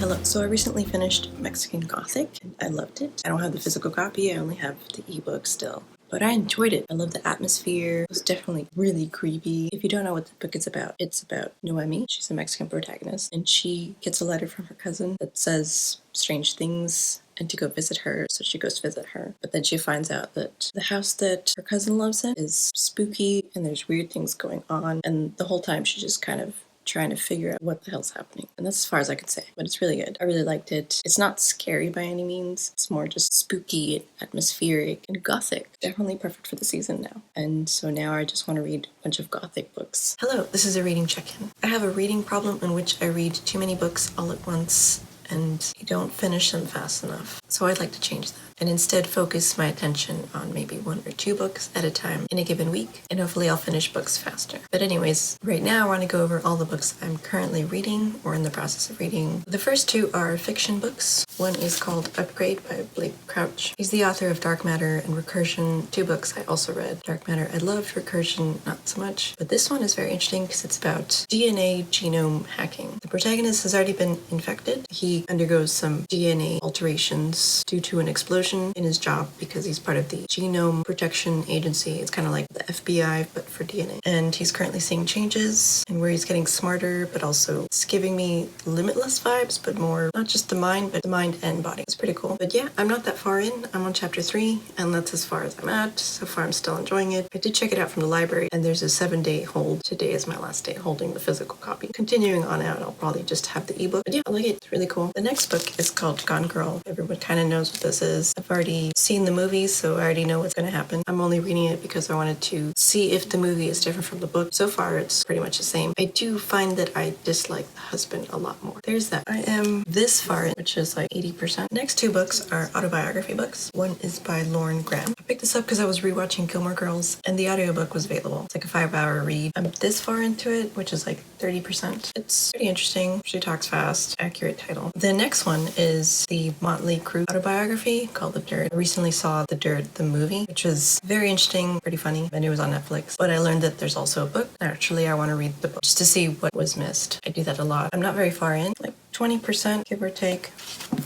Hello. So I recently finished Mexican Gothic, and I loved it. I don't have the physical copy, I only have the ebook still. But I enjoyed it. I love the atmosphere. It was definitely really creepy. If you don't know what the book is about, it's about Noemi. She's a Mexican protagonist, and she gets a letter from her cousin that says strange things and to go visit her, so she goes to visit her. But then she finds out that the house that her cousin lives in is spooky and there's weird things going on, and the whole time she's just kind of trying to figure out what the hell's happening. And that's as far as I could say, but it's really good. I really liked it. It's not scary by any means. It's more just spooky and atmospheric and gothic. Definitely perfect for the season now. And so now I just want to read a bunch of gothic books. Hello, this is a reading check-in. I have a reading problem in which I read too many books all at once and I don't finish them fast enough. So I'd like to change that and instead focus my attention on maybe 1 or 2 books at a time in a given week, and hopefully I'll finish books faster. But anyways, right now I want to go over all the books I'm currently reading or in the process of reading. The first 2 are fiction books. One is called Upgrade by Blake Crouch. He's the author of Dark Matter and Recursion, 2 books I also read. Dark Matter I loved, Recursion not so much. But this one is very interesting because it's about DNA genome hacking. The protagonist has already been infected. He undergoes some DNA alterations due to an explosion in his job because he's part of the Genome Protection Agency. It's kind of like the FBI, but for DNA. And he's currently seeing changes and where he's getting smarter, but also it's giving me Limitless vibes, but more not just the mind, but the mind and body. It's pretty cool. But yeah, I'm not that far in. I'm on chapter 3, and that's as far as I'm at. So far, I'm still enjoying it. I did check it out from the library, and there's a 7-day hold. Today is my last day holding the physical copy. Continuing on out, I'll probably just have the ebook. But yeah, I like it. It's really cool. The next book is called Gone Girl. Everyone kind of knows what this is. I've already seen the movie, so I already know what's going to happen. I'm only reading it because I wanted to see if the movie is different from the book. So far, it's pretty much the same. I do find that I dislike the husband a lot more. There's that. I am this far in, which is like 80%. Next 2 books are autobiography books. One is by Lauren Graham. I picked this up because I was rewatching Gilmore Girls, and the audiobook was available. It's like a 5-hour read. I'm this far into it, which is like 30%. It's pretty interesting. She talks fast. Accurate title. The next one is the Motley Crue autobiography called The Dirt. I recently saw The Dirt, the movie, which was very interesting, pretty funny. I knew it was on Netflix, but I learned that there's also a book. Actually, I want to read the book just to see what was missed. I do that a lot. I'm not very far in, like 20%, give or take.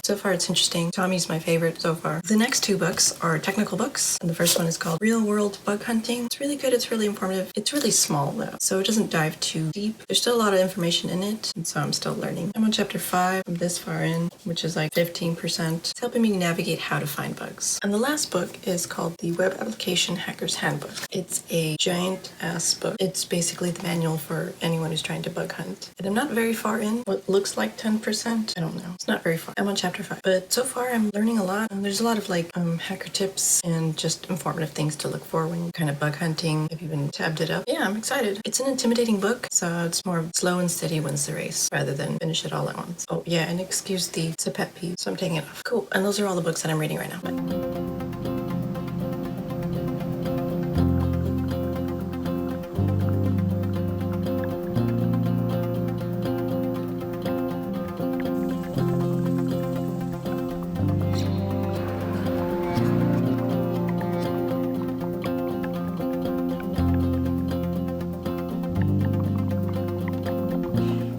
So far, it's interesting. Tommy's my favorite so far. The next 2 books are technical books, and the first one is called Real World Bug Hunting. It's really good. It's really informative. It's really small, though, so it doesn't dive too deep. There's still a lot of information in it, and so I'm still learning. I'm on chapter 5. I'm this far in, which is like 15%. It's helping me navigate how to find bugs. And the last book is called The Web Application Hacker's Handbook. It's a giant-ass book. It's basically the manual for anyone who's trying to bug hunt. And I'm not very far in. What looks like 10%, I don't know. It's not very far. I'm on chapter 5. But so far, I'm learning a lot. There's a lot of like hacker tips and just informative things to look for when you're kind of bug hunting. I've even tabbed it up. Yeah, I'm excited. It's an intimidating book, so it's more slow and steady wins the race rather than finish it all at once. Oh yeah, and excuse the it's a pet peeve, so I'm taking it off. Cool. And those are all the books that I'm reading right now. Bye.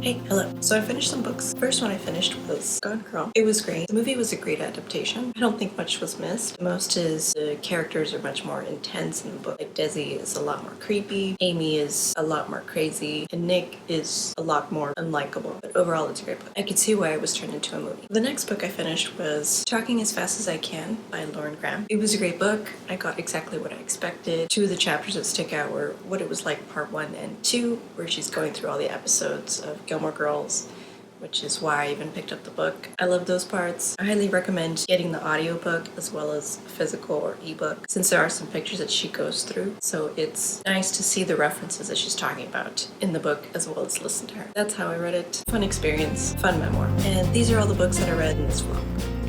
Hey, hello. So I finished some books. The first one I finished was Gone Girl. It was great. The movie was a great adaptation. I don't think much was missed. Most is the characters are much more intense in the book. Like Desi is a lot more creepy, Amy is a lot more crazy, and Nick is a lot more unlikable. But overall, it's a great book. I could see why it was turned into a movie. The next book I finished was Talking as Fast as I Can by Lauren Graham. It was a great book. I got exactly what I expected. 2 of the chapters that stick out were what it was like part 1 and 2, where she's going through all the episodes of Gilmore Girls, which is why I even picked up the book. I love those parts. I highly recommend getting the audiobook as well as physical or ebook, since there are some pictures that she goes through. So it's nice to see the references that she's talking about in the book as well as listen to her. That's how I read it. Fun experience, fun memoir. And these are all the books that I read in this vlog.